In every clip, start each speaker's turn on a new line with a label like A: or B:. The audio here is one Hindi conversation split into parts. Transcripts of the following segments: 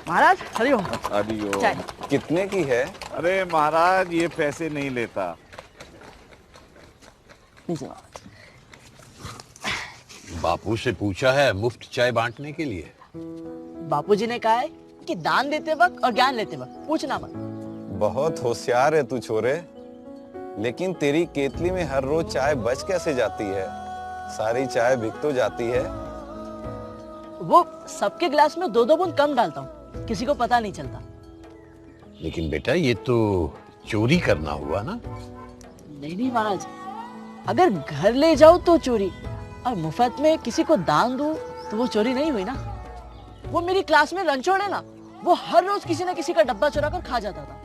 A: महाराज हरिओम।
B: हरिओम। कितने की है?
C: अरे महाराज ये पैसे नहीं लेता।
D: बापू से पूछा है मुफ्त चाय बांटने के लिए?
A: बापूजी ने कहा है कि दान देते वक्त और ज्ञान लेते वक्त पूछना मत।
B: बहुत होशियार है तू छोरे, लेकिन तेरी केतली में हर रोज चाय बच कैसे जाती है? सारी चाय बिक तो जाती है।
A: वो सबके गिलास में 2-2 बूंद कम डालता हूँ, किसी को पता नहीं चलता।
D: लेकिन बेटा ये तो चोरी करना हुआ ना?
A: नहीं महाराज, अगर घर ले जाओ तो चोरी, और मुफ्त में किसी को दान दूं तो वो चोरी नहीं हुई ना। वो मेरी क्लास में रंछोड़ है ना, वो हर रोज किसी न किसी का डब्बा चुरा कर खा जाता था।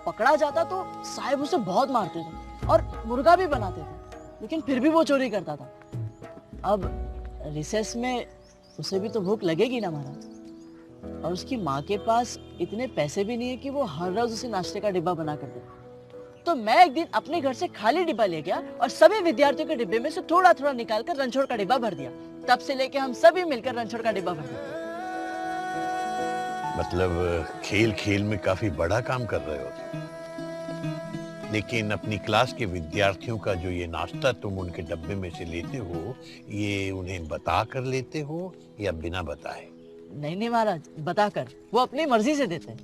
A: पकड़ा जाता तो साहब उसे बहुत मारते थे और मुर्गा भी बनाते थे, लेकिन फिर भी वो चोरी करता था। अब रिसेस में उसे भी तो भूख लगेगी ना महाराज, और उसकी माँ के पास इतने पैसे भी नहीं है कि वो हर रोज उसे नाश्ते का डिब्बा बना कर दे। तो मैं एक दिन अपने घर से खाली डिब्बा ले गया और सभी विद्यार्थियों के डिब्बे में से थोड़ा थोड़ा निकाल कर रणछोड़ का डिब्बा भर दिया। तब से लेके हम सभी मिलकर रणछोड़ का डिब्बा भर दिया।
D: मतलब खेल खेल में काफी बड़ा काम कर रहे हो। लेकिन अपनी क्लास के विद्यार्थियों का जो ये नाश्ता तुम उनके डब्बे में से लेते हो, ये उन्हें बता कर लेते हो या बिना बताए?
A: नहीं महाराज, बताकर। वो अपनी मर्जी से देते हैं।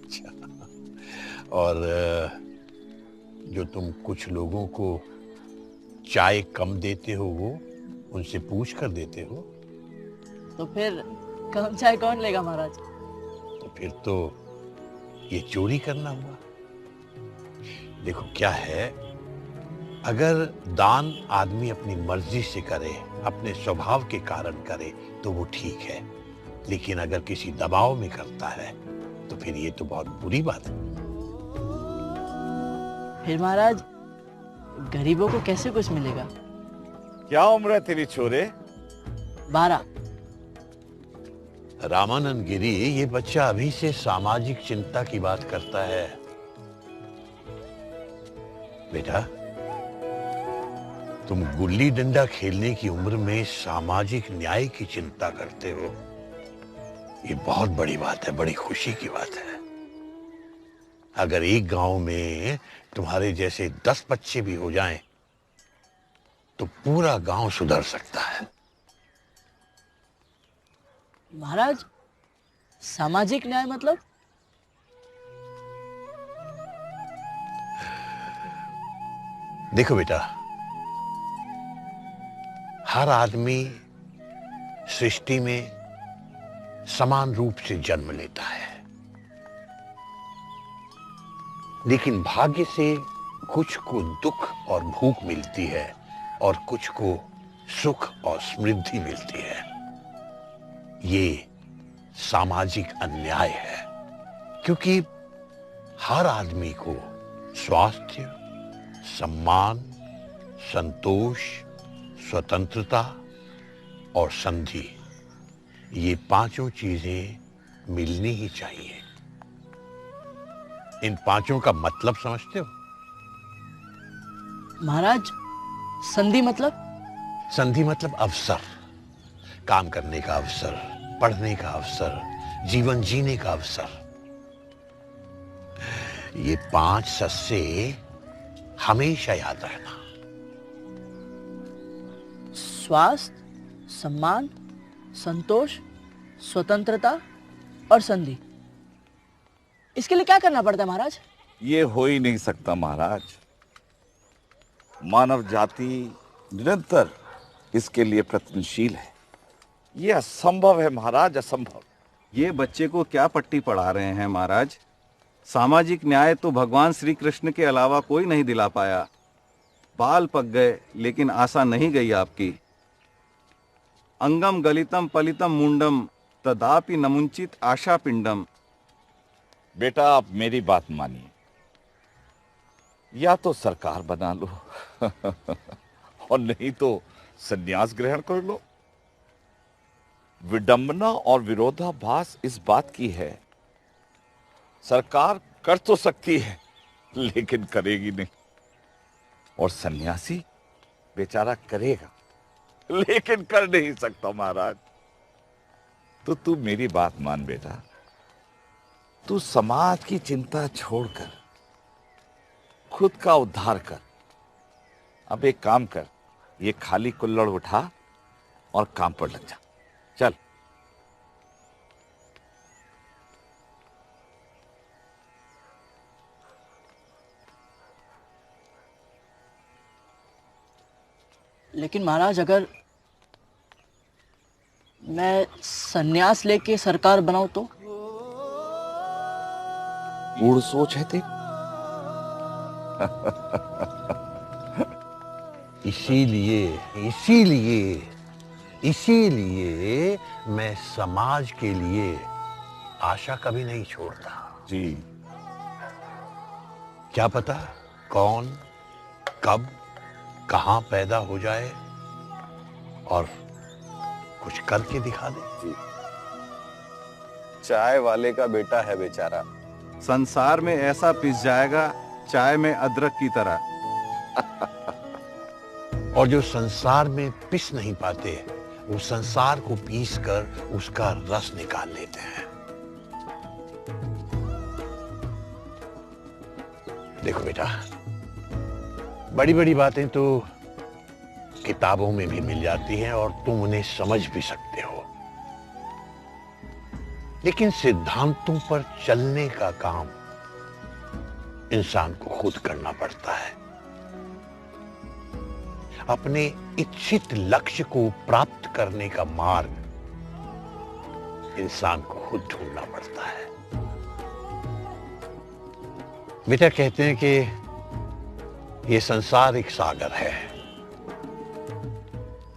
D: अच्छा। और जो तुम कुछ लोगों को चाय कम देते हो वो उनसे पूछ कर देते हो?
A: तो फिर कम चाय कौन लेगा महाराज?
D: तो फिर तो ये चोरी करना हुआ। देखो क्या है, अगर दान आदमी अपनी मर्जी से करे, अपने स्वभाव के कारण करे तो वो ठीक है, लेकिन अगर किसी दबाव में करता है तो फिर ये तो बहुत बुरी बात है।
A: फिर महाराज गरीबों को कैसे कुछ मिलेगा?
C: क्या उम्र है तेरी छोरे?
A: 12।
D: रामानंद गिरी, ये बच्चा अभी से सामाजिक चिंता की बात करता है। बेटा, तुम गुल्ली डंडा खेलने की उम्र में सामाजिक न्याय की चिंता करते हो, ये बहुत बड़ी बात है, बड़ी खुशी की बात है। अगर एक गांव में तुम्हारे जैसे 10 बच्चे भी हो जाएं, तो पूरा गांव सुधर सकता है।
A: महाराज सामाजिक न्याय मतलब?
D: देखो बेटा, हर आदमी सृष्टि में समान रूप से जन्म लेता है, लेकिन भाग्य से कुछ को दुख और भूख मिलती है और कुछ को सुख और समृद्धि मिलती है। ये सामाजिक अन्याय है, क्योंकि हर आदमी को स्वास्थ्य, सम्मान, संतोष, स्वतंत्रता और संधि, ये पांचों चीजें मिलनी ही चाहिए। इन पांचों का मतलब समझते हो?
A: महाराज संधि मतलब?
D: संधि मतलब अवसर, काम करने का अवसर, पढ़ने का अवसर, जीवन जीने का अवसर। ये 5 सस्से हमेशा याद रखना।
A: स्वास्थ्य, सम्मान, संतोष, स्वतंत्रता और संधि। इसके लिए क्या करना पड़ता है महाराज?
C: ये हो ही नहीं सकता महाराज। मानव जाति निरंतर इसके लिए प्रयत्नशील है। ये असंभव है महाराज, असंभव।
B: ये बच्चे को क्या पट्टी पढ़ा रहे हैं महाराज? सामाजिक न्याय तो भगवान श्री कृष्ण के अलावा कोई नहीं दिला पाया। बाल पक गए लेकिन आशा नहीं गई आपकी। अंगम गलितम पलितम मुंडम तदापि नमुंचित आशा पिंडम।
C: बेटा आप मेरी बात मानिए, या तो सरकार बना लो और नहीं तो संन्यास ग्रहण कर लो। विडंबना और विरोधाभास इस बात की है, सरकार कर तो सकती है लेकिन करेगी नहीं, और सन्यासी बेचारा करेगा लेकिन कर नहीं सकता महाराज। तो तू मेरी बात मान बेटा, तू समाज की चिंता छोड़कर खुद का उद्धार कर। अब एक काम कर, ये खाली कुल्हड़ उठा और काम पर लग जा। चल।
A: लेकिन महाराज, अगर मैं सन्यास लेके सरकार बनाऊं तो?
C: गूढ़ सोच है तेरी।
D: इसीलिए इसीलिए इसीलिए मैं समाज के लिए आशा कभी नहीं छोड़ता।
C: जी।
D: क्या पता कौन कब कहां पैदा हो जाए और कुछ करके दिखा दे।
B: चाय वाले का बेटा है बेचारा, संसार में ऐसा पिस जाएगा चाय में अदरक की तरह।
D: और जो संसार में पिस नहीं पाते वो संसार को पीस कर उसका रस निकाल लेते हैं। देखो बेटा, बड़ी बड़ी बातें तो किताबों में भी मिल जाती हैं और तुम उन्हें समझ भी सकते हो, लेकिन सिद्धांतों पर चलने का काम इंसान को खुद करना पड़ता है। अपने इच्छित लक्ष्य को प्राप्त करने का मार्ग इंसान को खुद ढूंढना पड़ता है। बेटा, कहते हैं कि ये संसार एक सागर है,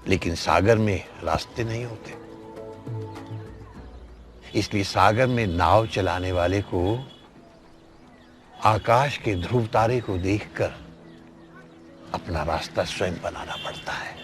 D: लेकिन सागर में रास्ते नहीं होते। इसलिए सागर में नाव चलाने वाले को आकाश के ध्रुव तारे को देखकर अपना रास्ता स्वयं बनाना पड़ता है।